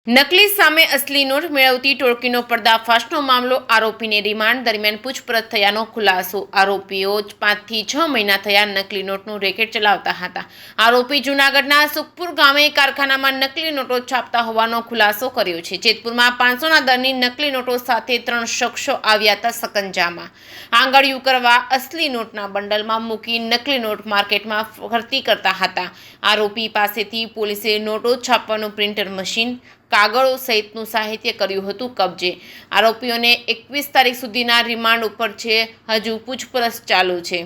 નકલી સામે અસલી નોટ મેળવતી ટોળકીનો પર્દાફાશનો મામલો, આરોપીને રિમાન્ડ દરમિયાન પૂછપરછ થયાનો ખુલાસો। આરોપીઓ 5 થી 6 મહિના થયા નકલી નોટનું રેકેટ ચલાવતા હતા। આરોપી જૂનાગઢના સુખપુર ગામે કારખાનામાં નકલી નોટો છાપતા હોવાનો ખુલાસો કર્યો છે। જેતપુરમાં 500ના દરની નકલી નોટો સાથે 3 શખ્સો આવ્યા હતા સકંજામાં। આંગળીયું કરવા અસલી નોટના બંડલમાં મૂકી નકલી નોટ માર્કેટમાં ફરતી કરતા હતા। આરોપી પાસેથી પોલીસે નોટો છાપવાનું પ્રિન્ટર મશીન, કાગળો સહિતનું સાહિત્ય કર્યું હતું કબજે। આરોપીઓને 21 તારીખ સુધીના રિમાન્ડ ઉપર છે। હજુ પૂછપરછ ચાલુ છે।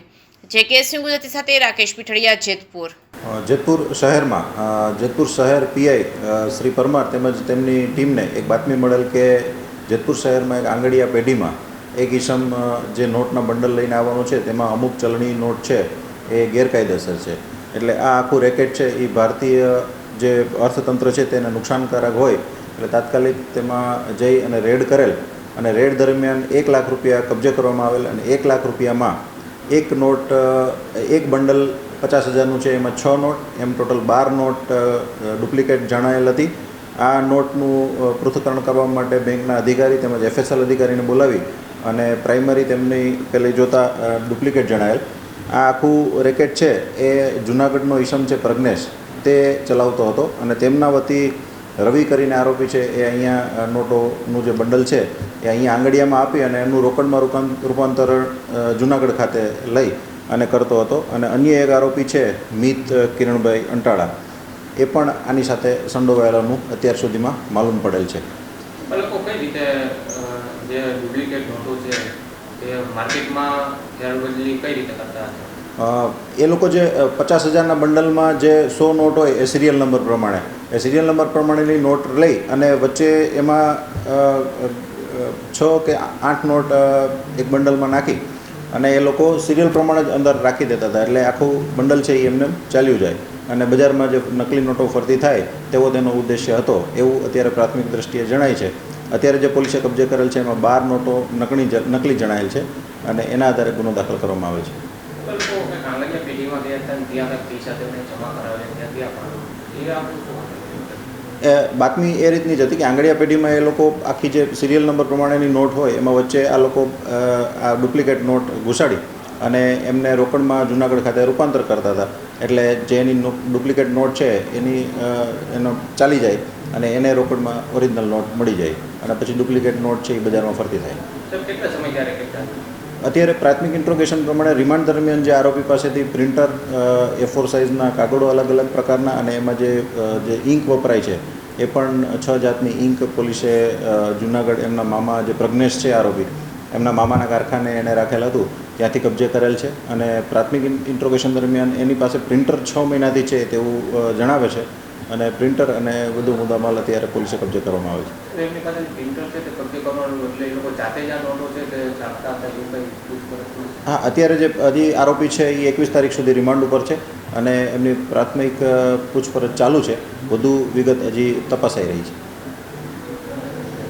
જે કેસ ગુજરાતી સાથે રાકેશ પીઠડિયા, જેતપુર। જેતપુર શહેરમાં જેતપુર શહેર પીઆઈ શ્રી પરમાર તેમજ તેમની ટીમને એક બાતમી મળેલ કે જેતપુર શહેરમાં એક આંગળીયા પેઢીમાં એક ઈસમ જે નોટના બંડલ લઈને આવવાનો છે તેમાં અમુક ચલણી નોટ છે એ ગેરકાયદેસર છે। એટલે આ આખું રેકેટ છે એ ભારતીય જે અર્થતંત્ર છે તેને નુકસાનકારક હોય એટલે તાત્કાલિક તેમાં જઈ અને રેડ કરેલ અને રેડ દરમિયાન 1 લાખ રૂપિયા કબજે કરવામાં આવેલ અને 1 લાખ રૂપિયામાં એક નોટ એક બંડલ 50,000નું છે, એમાં 6 નોટ એમ ટોટલ 12 નોટ ડુપ્લિકેટ જણાયેલ હતી। આ નોટનું પૃથ્થકરણ કરવા માટે બેંકના અધિકારી તેમજ એફએસએલ અધિકારીને બોલાવી અને પ્રાઇમરી તેમની પેલી જોતા ડુપ્લિકેટ જણાયેલ। આ આખું રેકેટ છે એ જૂનાગઢનો ઈસમ છે પ્રજ્ઞેશ, તે ચલાવતો હતો અને તેમના વતી રવિ કરીને આરોપી છે એ અહીંયા નોટોનું જે બંડલ છે એ અહીંયા આંગળીયામાં આપી અને એનું રોકડમાં રૂપાંતર જૂનાગઢ ખાતે લઈ અને કરતો હતો। અને અન્ય એક આરોપી છે મિત કિરણભાઈ અંટાળા, એ પણ આની સાથે સંડોવાયેલાનું અત્યાર સુધીમાં માલુમ પડેલ છે। લોકો કઈ રીતે જે ડુપ્લિકેટ નોટો છે એ માર્કેટમાં કઈ રીતે કરતા હતા? એ લોકો જે 50,000ના બંડલમાં જે 100 નોટ હોય એ સિરિયલ નંબર પ્રમાણે પ્રમાણેની નોટ લઈ અને વચ્ચે એમાં 6 કે 8 નોટ એક બંડલમાં નાખી અને એ લોકો સિરિયલ પ્રમાણે જ અંદર રાખી દેતા હતા। એટલે આખું બંડલ છે એ એમને ચાલ્યું જાય અને બજારમાં જે નકલી નોટો ફરતી થાય તેવો તેનો ઉદ્દેશ્ય હતો એવું અત્યારે પ્રાથમિક દ્રષ્ટિએ જણાય છે। અત્યારે જે પોલીસે કબજે કરેલ છે એમાં 12 નોટો નકલી જણાયેલ છે અને એના આધારે ગુનો દાખલ કરવામાં આવે છે। બાતમી એ રીતની જ હતી કે આંગળીયા પેઢીમાં એ લોકો આખી જે સિરિયલ નંબર પ્રમાણેની નોટ હોય એમાં વચ્ચે આ લોકો આ ડુપ્લિકેટ નોટ ઘુસાડી અને એમને રોકડમાં જૂનાગઢ ખાતે રૂપાંતર કરતા હતા। એટલે જે એની ડુપ્લિકેટ નોટ છે એનો ચાલી જાય અને એને રોકડમાં ઓરિજિનલ નોટ મળી જાય અને પછી ડુપ્લિકેટ નોટ છે એ બજારમાં ફરતી થાય। અત્યારે પ્રાથમિક ઇન્ટ્રોગેશન પ્રમાણે રિમાન્ડ દરમિયાન જે આરોપી પાસેથી પ્રિન્ટર, A4 સાઇઝના કાગળો અલગ અલગ પ્રકારના અને એમાં જે ઇંક વપરાય છે એ પણ 6 જાતની ઇંક પોલીસે જૂનાગઢ એમના મામા જે પ્રજ્ઞેશ છે આરોપી, એમના મામાના કારખાને એને રાખેલ હતું ત્યાંથી કબજે કરેલ છે। અને પ્રાથમિક ઇન્ટ્રોગેશન દરમિયાન એની પાસે પ્રિન્ટર 6 મહિનાથી છે તેવું જણાવે છે અને પ્રિન્ટર અને વધુ મુદ્દામાલ અત્યારે પોલીસે કબજે કરવામાં આવે છે। હા, અત્યારે જે હજી આરોપી છે એ 21 તારીખ સુધી રિમાન્ડ ઉપર છે અને એમની પ્રાથમિક પૂછપરછ ચાલુ છે। વધુ વિગત હજી તપાસાઈ રહી છે।